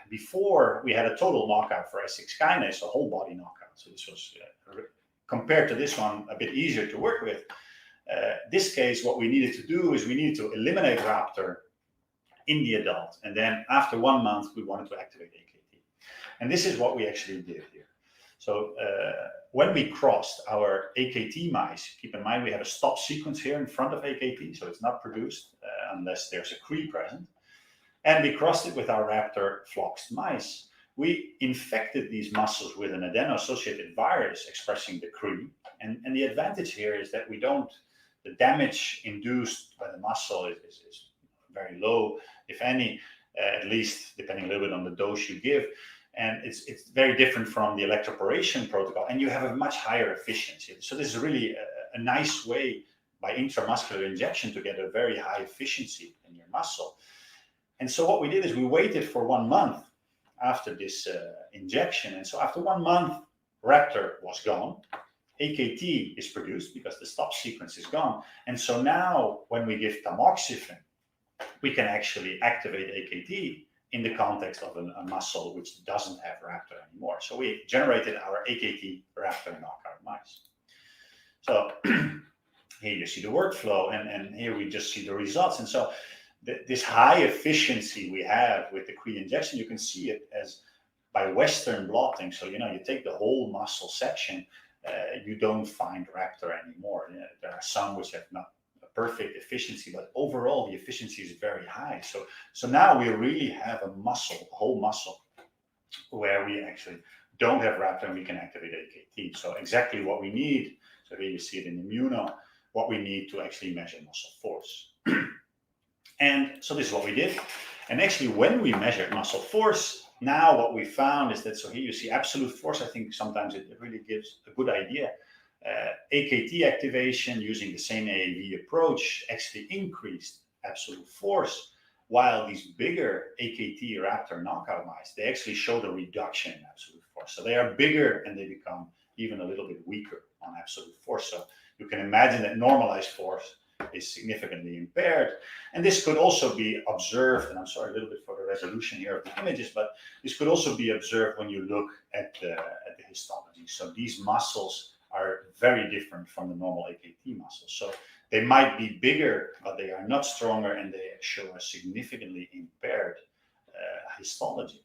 before we had a total knockout for S6 kinase, a whole body knockout. So this was, compared to this one, a bit easier to work with. This case, what we needed to do is we needed to eliminate raptor in the adult. And then after 1 month, we wanted to activate AKT. And this is what we actually did here. So when we crossed our AKT mice, keep in mind we have a stop sequence here in front of AKT, so it's not produced unless there's a CRE present. And we crossed it with our raptor floxed mice. We infected these muscles with an adeno-associated virus expressing the CRE. And the advantage here is that the damage induced by the muscle is very low, if any, at least depending a little bit on the dose you give. And it's very different from the electroporation protocol, and you have a much higher efficiency. So this is really a nice way by intramuscular injection to get a very high efficiency in your muscle. And so what we did is we waited for 1 month after this injection. And so after 1 month, raptor was gone. AKT is produced because the stop sequence is gone. And so now when we give tamoxifen, we can actually activate AKT in the context of a muscle which doesn't have raptor anymore. So we generated our AKT raptor knockout mice. So here you see the workflow, and here we just see the results. And so this high efficiency we have with the CRE injection, you can see it as by Western blotting. So, you take the whole muscle section, you don't find raptor anymore. There are some which have not perfect efficiency, but overall the efficiency is very high. So now we really have a whole muscle, where we actually don't have raptor and we can activate AKT. So exactly what we need. So here you see it in immuno, what we need to actually measure muscle force. And so this is what we did. And actually when we measured muscle force, now what we found is that, so here you see absolute force. I think sometimes it really gives a good idea. AKT activation using the same AAV approach actually increased absolute force, while these bigger AKT raptor knockout mice, they actually showed a reduction in absolute force. So they are bigger and they become even a little bit weaker on absolute force. So you can imagine that normalized force is significantly impaired. And this could also be observed, and I'm sorry a little bit for the resolution here of the images, but this could also be observed when you look at the histology. So these muscles are very different from the normal AKT muscles. So they might be bigger, but they are not stronger, and they show a significantly impaired histology.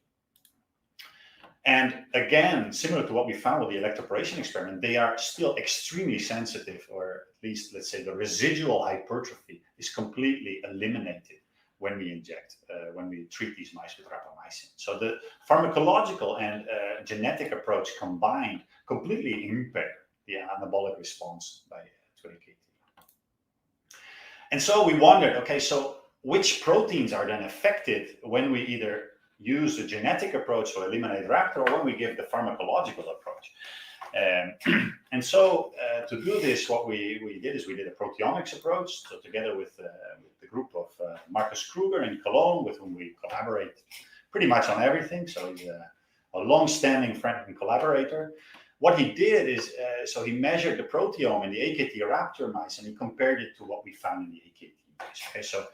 And again, similar to what we found with the electroporation experiment, they are still extremely sensitive, or at least, let's say, the residual hypertrophy is completely eliminated when we inject, when we treat these mice with rapamycin. So the pharmacological and genetic approach combined completely impair the anabolic response to AKT. And so we wondered, okay, so which proteins are then affected when we either use the genetic approach to eliminate raptor or when we give the pharmacological approach? And so to do this, what we did is we did a proteomics approach. So together with the group of Marcus Kruger in Cologne, with whom we collaborate pretty much on everything. So he's a long-standing friend and collaborator. What he did is, so he measured the proteome in the AKT raptor mice and he compared it to what we found in the AKT mice. Okay, so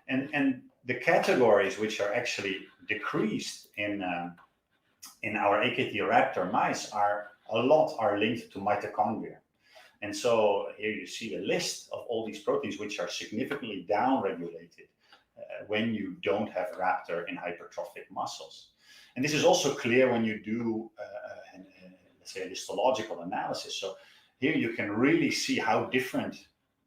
and the categories which are actually decreased in our AKT raptor mice are linked to mitochondria. And so here you see the list of all these proteins which are significantly downregulated when you don't have raptor in hypertrophic muscles. And this is also clear when you do, let's say, a histological analysis. So here you can really see how different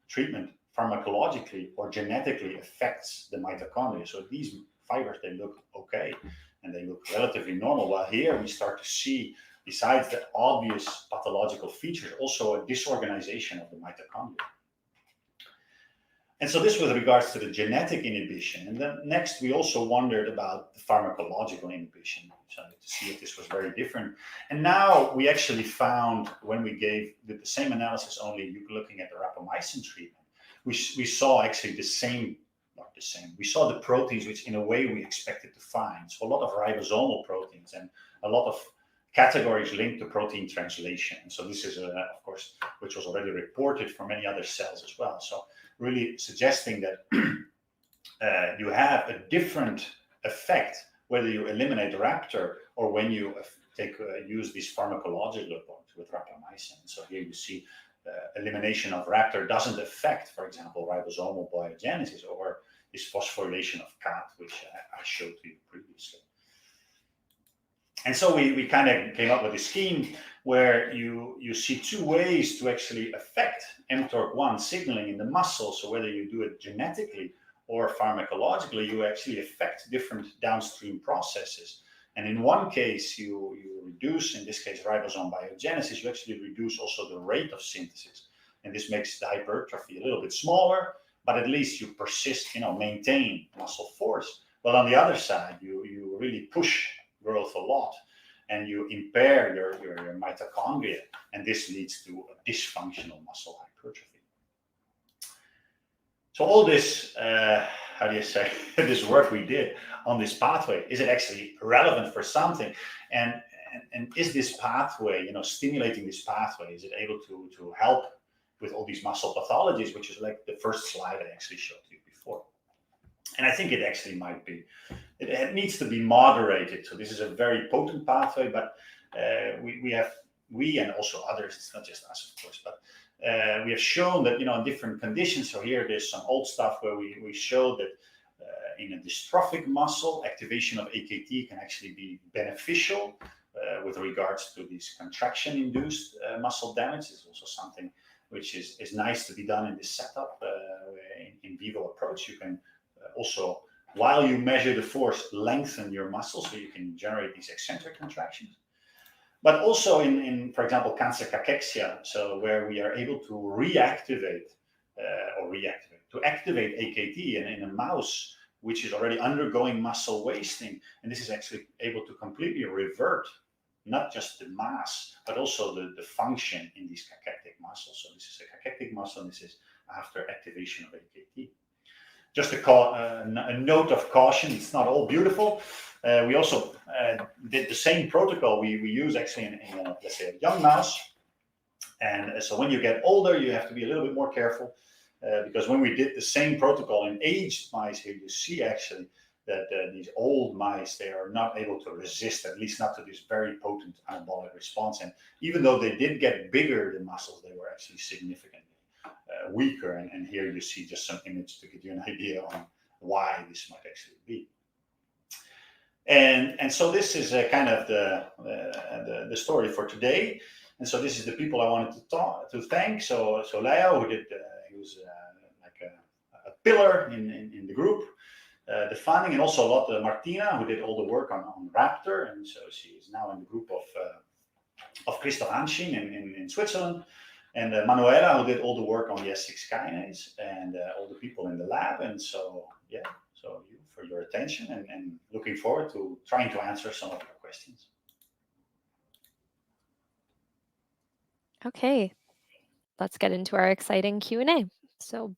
treatment pharmacologically or genetically affects the mitochondria. So these fibers, they look okay and they look relatively normal. While here we start to see, besides the obvious pathological features, also a disorganization of the mitochondria. And so this with regards to the genetic inhibition. And then next, we also wondered about the pharmacological inhibition, so to see if this was very different. And now we actually found, when we did the same analysis, only looking at the rapamycin treatment, we saw actually we saw the proteins which in a way we expected to find. So a lot of ribosomal proteins and a lot of categories linked to protein translation. So this is, of course, which was already reported for many other cells as well. So really suggesting that you have a different effect whether you eliminate raptor or when you use this pharmacological approach with rapamycin. So here you see elimination of raptor doesn't affect, for example, ribosomal biogenesis or this phosphorylation of CAT, which I showed to you previously. And so we kind of came up with a scheme where you see two ways to actually affect mTORC1 signaling in the muscle. So whether you do it genetically or pharmacologically, you actually affect different downstream processes. And in one case, you reduce, in this case, ribosome biogenesis, you actually reduce also the rate of synthesis. And this makes the hypertrophy a little bit smaller, but at least you persist, maintain muscle force. But on the other side, you really push growth a lot and you impair your mitochondria, and this leads to a dysfunctional muscle hypertrophy. So all this, this work we did on this pathway, is it actually relevant for something? And is this pathway, stimulating this pathway, is it able to help with all these muscle pathologies, which is like the first slide I actually showed you before. And I think it actually might be. It needs to be moderated. So this is a very potent pathway, but we and also others, it's not just us, of course, but we have shown that, in different conditions. So here there's some old stuff where we show that in a dystrophic muscle, activation of AKT can actually be beneficial with regards to this contraction-induced muscle damage. It's also something which is nice to be done in this setup, in vivo approach. You can also, while you measure the force, lengthen your muscle so you can generate these eccentric contractions. But also in for example, cancer cachexia, so where we are able to activate AKT in a mouse which is already undergoing muscle wasting. And this is actually able to completely revert not just the mass, but also the function in these cachectic muscles. So this is a cachectic muscle, and this is after activation of AKT. Just a note of caution, it's not all beautiful. We also did the same protocol we use actually in let's say, a young mouse. And so when you get older, you have to be a little bit more careful because when we did the same protocol in aged mice here, you see actually that these old mice, they are not able to resist, at least not to this very potent anabolic response. And even though they did get bigger, the muscles, they were actually significantly weaker. And here you see just some image to give you an idea on why this might actually be. And so this is kind of the story for today. And so this is the people I wanted to thank. So Blaauw, who did, he was like a pillar in the group. The funding, and also a lot Martina, who did all the work on Raptor, and so she is now in the group of Christoph Hanschin in Switzerland. and Manuela, who did all the work on the S6 kinase, and all the people in the lab. And so, yeah, so you for your attention, and looking forward to trying to answer some of your questions. Okay, let's get into our exciting Q&A. So,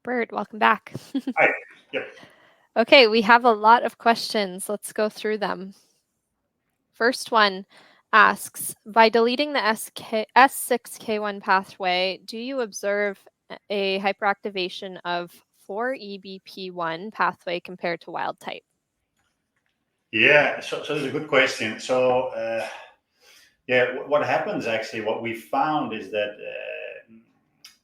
Bert, welcome back. Hi. Yep. Okay, we have a lot of questions. Let's go through them. First one asks, by deleting the S6K1 pathway, do you observe a hyperactivation of 4EBP1 pathway compared to wild type? Yeah, so that's a good question. So, yeah, what happens actually, what we found is that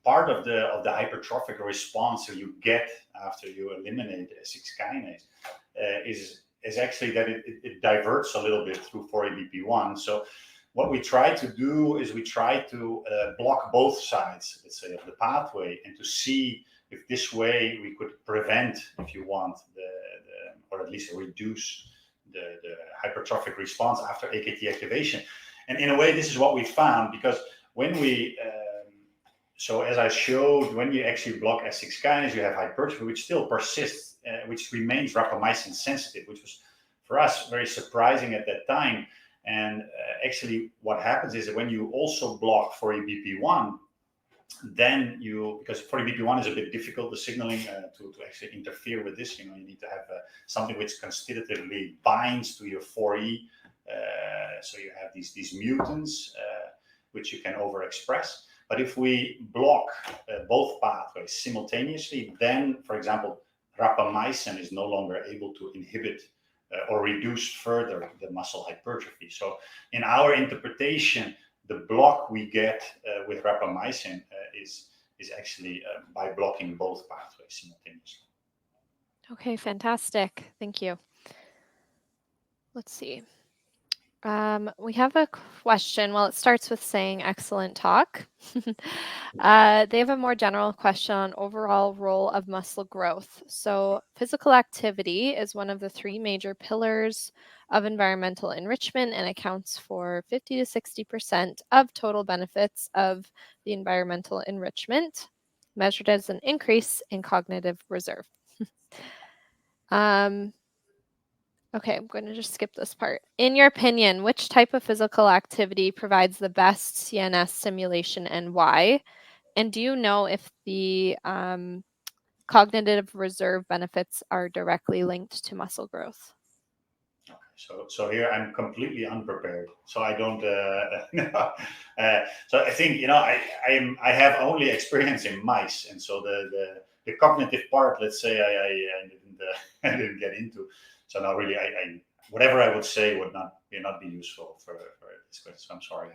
part of the hypertrophic response that you get after you eliminate S6 kinase is actually that it diverts a little bit through 4-ABP1. So what we try to do is we try to block both sides, let's say, of the pathway, and to see if this way we could prevent, if you want, or at least reduce the hypertrophic response after AKT activation. And in a way, this is what we found, because when we so as I showed, when you actually block S6 kinase, you have hypertrophy, which still persists, which remains rapamycin sensitive, which was for us very surprising at that time. And actually, what happens is that when you also block 4-EBP1, then because 4-EBP1 is a bit difficult, the signaling to actually interfere with this. You need to have something which constitutively binds to your 4E. So you have these mutants which you can overexpress. But if we block both pathways simultaneously, then, for example, rapamycin is no longer able to inhibit or reduce further the muscle hypertrophy. So in our interpretation, the block we get with rapamycin is actually by blocking both pathways simultaneously. Okay, fantastic. Thank you. Let's see. We have a question. Well, it starts with saying excellent talk. They have a more general question on overall role of muscle growth. So physical activity is one of the three major pillars of environmental enrichment and accounts for 50 to 60% of total benefits of the environmental enrichment, measured as an increase in cognitive reserve. Okay, I'm going to just skip this part. In your opinion, which type of physical activity provides the best CNS stimulation and why? And do you know if the cognitive reserve benefits are directly linked to muscle growth? Okay, so here I'm completely unprepared. So I don't. So I think I have only experience in mice, and so the cognitive part, let's say, I didn't I didn't get into. So now really, I whatever I would say would not be useful for this question. So I'm sorry.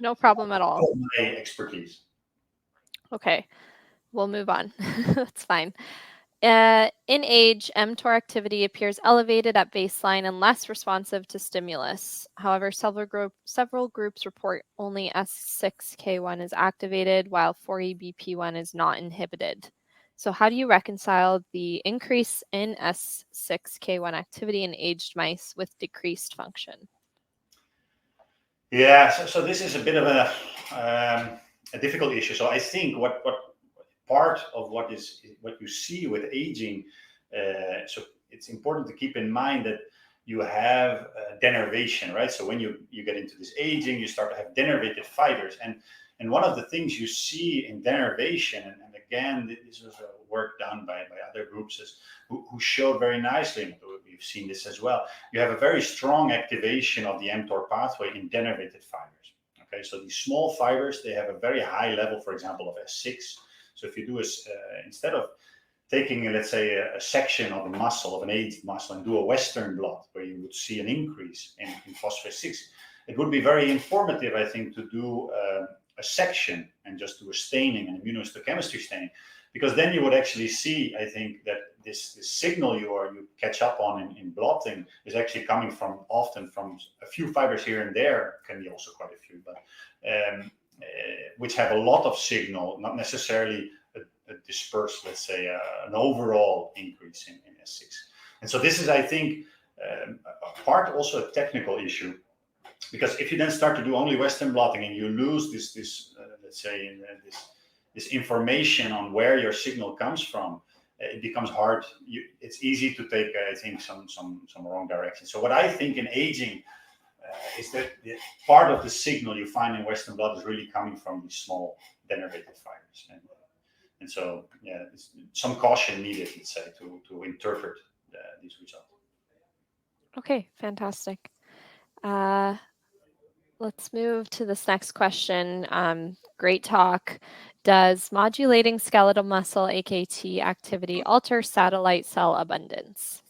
No problem at all. My expertise. Okay, we'll move on. That's fine. In age, mTOR activity appears elevated at baseline and less responsive to stimulus. However, several groups report only S6K1 is activated while 4EBP1 is not inhibited. So how do you reconcile the increase in S6K1 activity in aged mice with decreased function? Yeah, so this is a bit of a difficult issue. So I think what part of what you see with aging, so it's important to keep in mind that you have denervation, right? So when you get into this aging, you start to have denervated fibers, and one of the things you see in denervation, and again, this was work done by other groups who showed very nicely, and we've seen this as well. You have a very strong activation of the mTOR pathway in denervated fibers. Okay, so these small fibers, they have a very high level, for example, of S6. So if you do instead of taking, let's say, a section of a muscle, of an aged muscle, and do a Western blot where you would see an increase in phosphate 6, it would be very informative, I think, to do a section and just do a staining, an immunohistochemistry staining, because then you would actually see, I think, that this signal you catch up on in blotting is actually coming often from a few fibers here and there, can be also quite a few, but which have a lot of signal, not necessarily a dispersed, let's say, an overall increase in S6. And so this is, I think, part also a technical issue, because if you then start to do only Western blotting and you lose this let's say this information on where your signal comes from, it becomes hard. It's easy to take, I think, some wrong direction. So what I think in aging is that the part of the signal you find in Western blot is really coming from these small denervated fibers. And so, yeah, some caution needed, let's say, to interpret these results. Okay, fantastic. Let's move to this next question. Great talk. Does modulating skeletal muscle AKT activity alter satellite cell abundance?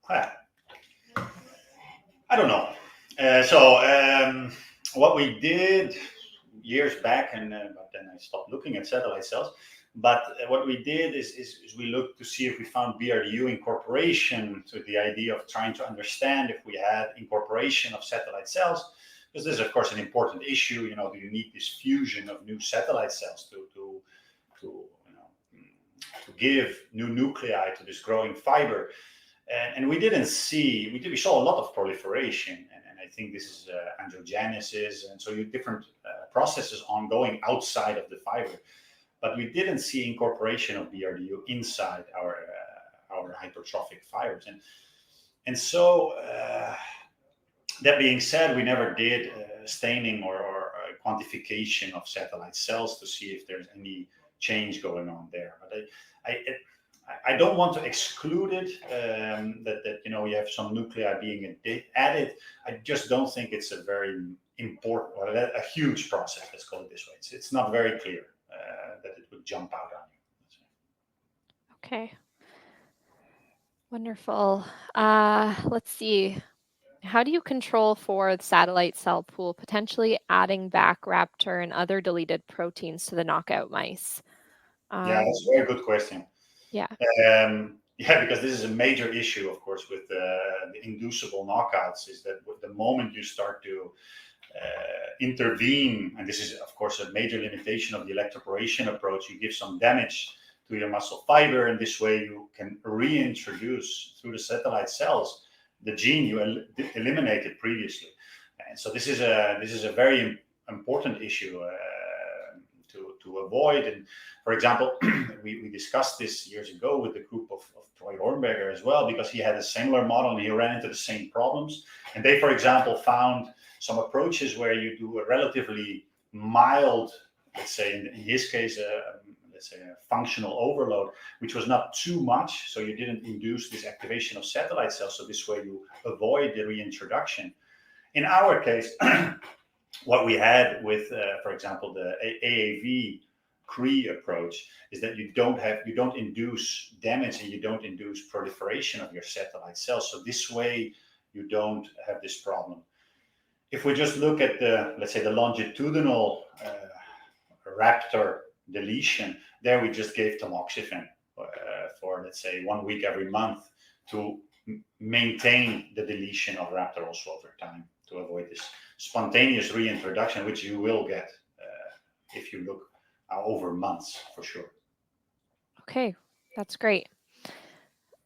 I don't know. What we did years back, but then I stopped looking at satellite cells. But what we did is we looked to see if we found BRDU incorporation, to the idea of trying to understand if we had incorporation of satellite cells, because this is of course an important issue. You know, do you need this fusion of new satellite cells to give new nuclei to this growing fiber? And we didn't see, we saw a lot of proliferation, and I think this is angiogenesis, and so you different processes ongoing outside of the fiber, but we didn't see incorporation of BRDU inside our hypertrophic fibers, and so that being said, we never did staining or quantification of satellite cells to see if there's any change going on there, but I don't want to exclude it, that you know, you have some nuclei being added. I just don't think it's a very important or a huge process. Let's call it this way. It's not very clear that it would jump out on you. Okay. Wonderful. Let's see. How do you control for the satellite cell pool, potentially adding back raptor and other deleted proteins to the knockout mice? Yeah, that's a very good question. Yeah. Yeah, because this is a major issue, of course, with the inducible knockouts, is that the moment you start to intervene, and this is, of course, a major limitation of the electroporation approach, you give some damage to your muscle fiber, and this way you can reintroduce through the satellite cells the gene you eliminated previously. And so this is a very important issue to avoid. And for example, we discussed this years ago with the group of Troy Hornberger as well, because he had a similar model and he ran into the same problems. And they, for example, found some approaches where you do a relatively mild, let's say in his case, let's say a functional overload, which was not too much. So you didn't induce this activation of satellite cells. So this way you avoid the reintroduction. In our case, what we had with, for example, the AAV Cree approach is that you don't induce damage and you don't induce proliferation of your satellite cells. So this way you don't have this problem. If we just look at let's say the longitudinal raptor deletion, there we just gave tamoxifen for, let's say, 1 week every month to maintain the deletion of raptor also over time, to avoid this spontaneous reintroduction, which you will get if you look over months, for sure. Okay, that's great.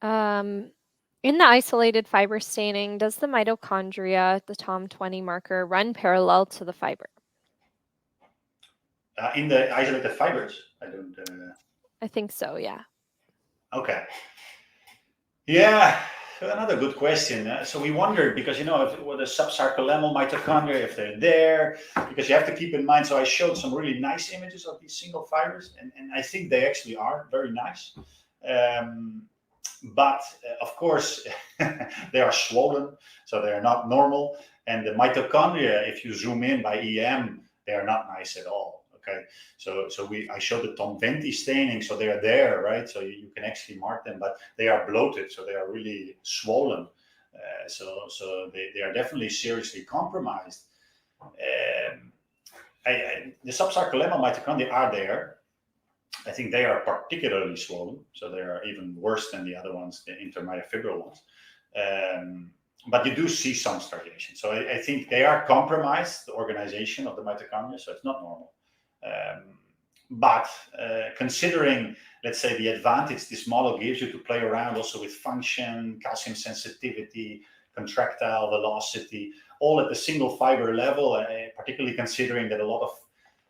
In the isolated fiber staining, does the mitochondria, the TOM20 marker, run parallel to the fiber? In the isolated fibers, I don't. I think so, yeah. Okay. Yeah, another good question. So we wondered, because, you know, what the subsarcolemmal mitochondria, if they're there, because you have to keep in mind. So I showed some really nice images of these single fibers, and I think they actually are very nice. But of course, they are swollen, so they are not normal. And the mitochondria, if you zoom in by EM, they are not nice at all. Okay, so I showed the TOM20 staining, so they are there, right? So you can actually mark them, but they are bloated, so they are really swollen. So they are definitely seriously compromised. The subsarcolemmal mitochondria are there. I think they are particularly swollen, so they are even worse than the other ones, the intermyofibril ones. But you do see some striation. So I think they are compromised, the organization of the mitochondria, so it's not normal. But considering, let's say, the advantage this model gives you to play around also with function, calcium sensitivity, contractile velocity, all at the single fiber level, particularly considering that a lot of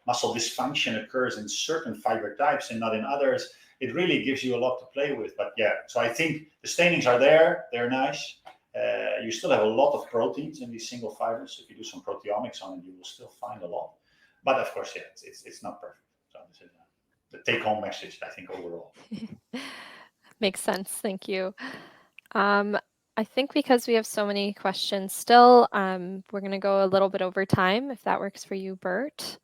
muscle dysfunction occurs in certain fiber types and not in others. It really gives you a lot to play with. But yeah, so I think the stainings are there. They're nice. You still have a lot of proteins in these single fibers. If you do some proteomics on it, you will still find a lot. But of course, yeah, it's not perfect. So this is the take-home message, I think, overall. Makes sense. Thank you. I think because we have so many questions still, we're going to go a little bit over time, if that works for you, Bert.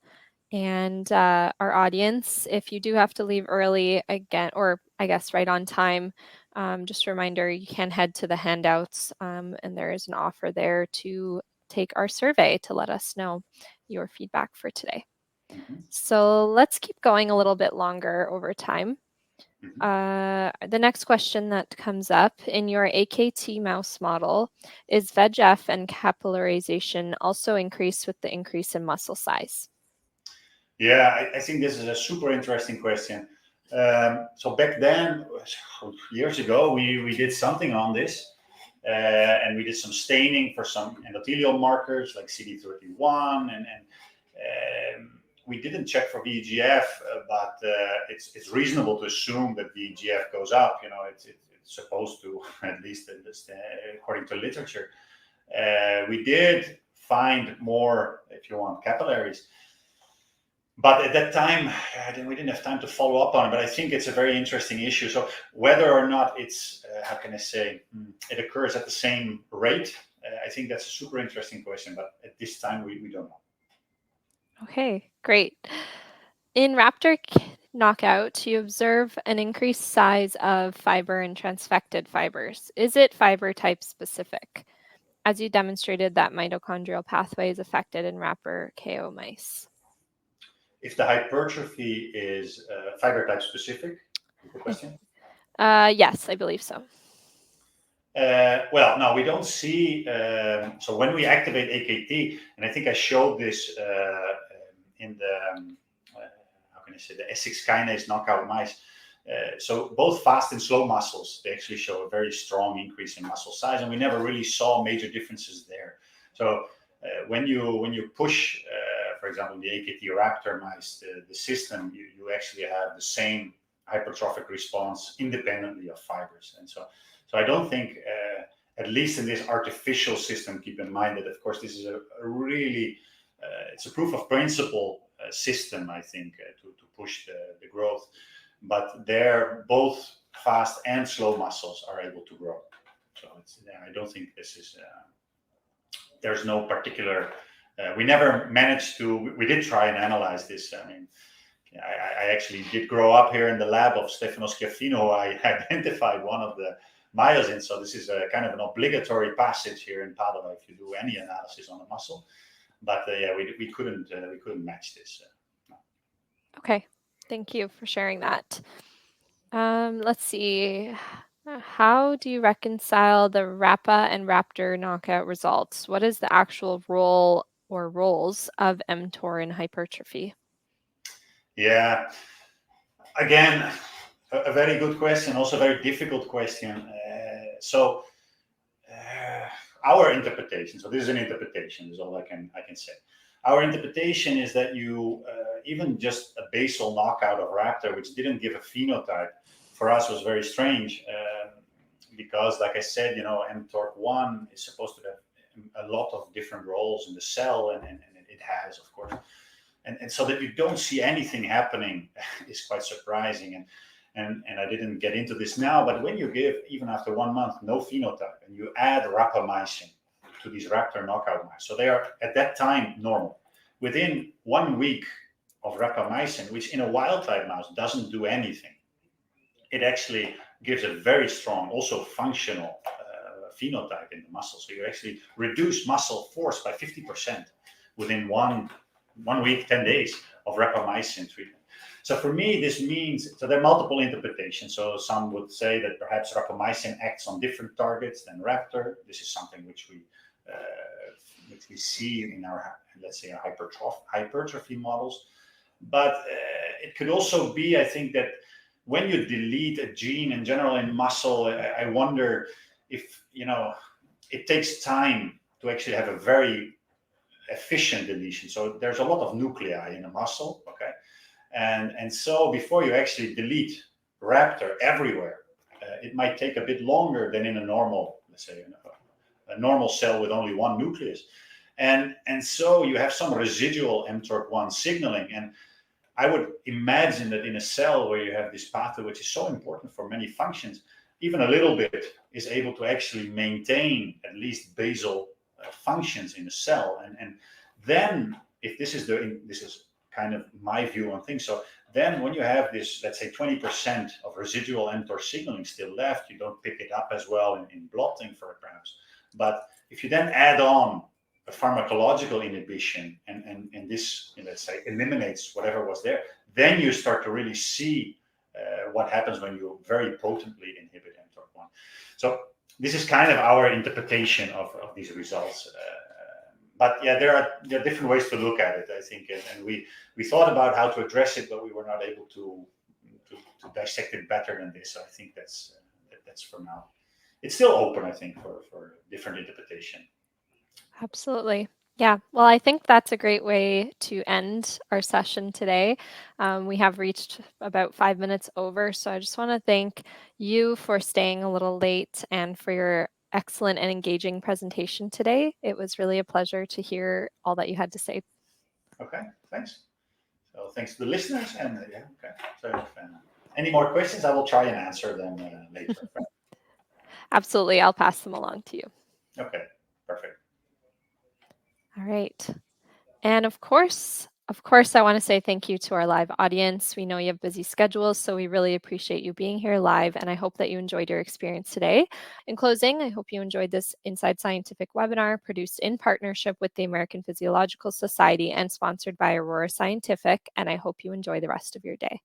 And our audience, if you do have to leave early again, or I guess right on time, just a reminder, you can head to the handouts, and there is an offer there to take our survey to let us know your feedback for today. So let's keep going a little bit longer over time. The next question that comes up, in your AKT mouse model, is VEGF and capillarization also increased with the increase in muscle size? Yeah, I think this is a super interesting question. So back then, years ago, we did something on this, and we did some staining for some endothelial markers like CD31, and we didn't check for VEGF, but it's reasonable to assume that VEGF goes up. You know, it's supposed to, at least according to literature. We did find more, if you want, capillaries. But at that time, we didn't have time to follow up on it. But I think it's a very interesting issue. So whether or not it's, how can I say, it occurs at the same rate, I think that's a super interesting question. But at this time, we don't know. Okay, great. In raptor knockout, you observe an increased size of fiber and transfected fibers. Is it fiber type specific? As you demonstrated that mitochondrial pathway is affected in raptor KO mice. If the hypertrophy is fiber type specific, is the question? Yes, I believe so. Well, no, we don't see. So when we activate AKT, and I think I showed this in the how can I say, the S6 kinase knockout mice. So both fast and slow muscles, they actually show a very strong increase in muscle size, and we never really saw major differences there. So when you push, for example, in the AKT raptor mice, the system, you actually have the same hypertrophic response independently of fibers. And so I don't think, at least in this artificial system, keep in mind that, of course, this is a really, it's a proof of principle system, I think, to push the growth. But there, both fast and slow muscles are able to grow. So I don't think this is, there's no particular, we never managed to, we did try and analyze this. I mean, I actually did grow up here in the lab of Stefano Schiaffino. I identified one of the myosin. So this is a kind of an obligatory passage here in Padova if you do any analysis on a muscle. But yeah, we couldn't match this. No. Okay, thank you for sharing that. Let's see. How do you reconcile the Rappa and Raptor knockout results? What is the actual role or roles of mTOR in hypertrophy? Yeah, again, a very good question, also a very difficult question. So our interpretation, so this is an interpretation, is all I can say. Our interpretation is that you, even just a basal knockout of raptor, which didn't give a phenotype, for us was very strange, because, like I said, you know, mTORC1 is supposed to have a lot of different roles in the cell, and it has, of course. And so that you don't see anything happening is quite surprising. And I didn't get into this now, but when you give, even after 1 month, no phenotype, and you add rapamycin to these raptor knockout mice, so they are at that time normal. Within 1 week of rapamycin, which in a wild type mouse doesn't do anything, it actually gives a very strong, also functional phenotype in the muscle. So you actually reduce muscle force by 50% within one week, 10 days of rapamycin treatment. So for me, this means, so there are multiple interpretations. So some would say that perhaps rapamycin acts on different targets than raptor. This is something which we see in our, let's say, our hypertrophy models. But it could also be, I think, that when you delete a gene in general in muscle, I wonder if, you know, it takes time to actually have a very efficient deletion. So there's a lot of nuclei in a muscle, okay? And so before you actually delete raptor everywhere, it might take a bit longer than in a normal, let's say, a normal cell with only one nucleus. And so you have some residual mTORC1 signaling. And I would imagine that in a cell where you have this pathway, which is so important for many functions, even a little bit is able to actually maintain at least basal functions in a cell. And then if this is kind of my view on things. So then when you have this, let's say 20% of residual mTOR signaling still left, you don't pick it up as well in blotting for perhaps. But if you then add on a pharmacological inhibition and this, let's say, eliminates whatever was there, then you start to really see what happens when you very potently inhibit mTORC1. So this is kind of our interpretation of these results. But yeah, there are different ways to look at it, I think, and we thought about how to address it, but we were not able to dissect it better than this. So I think that's for now. It's still open, I think, for different interpretation. Absolutely. Yeah, well, I think that's a great way to end our session today. We have reached about 5 minutes over, so I just want to thank you for staying a little late and for your excellent and engaging presentation today. It was really a pleasure to hear all that you had to say. Okay, thanks. So thanks to the listeners, and yeah, okay. So if any more questions, I will try and answer them later. Absolutely, I'll pass them along to you. Okay, perfect. All right. And of course, I want to say thank you to our live audience. We know you have busy schedules, so we really appreciate you being here live, and I hope that you enjoyed your experience today. In closing, I hope you enjoyed this Inside Scientific webinar produced in partnership with the American Physiological Society and sponsored by Aurora Scientific, and I hope you enjoy the rest of your day.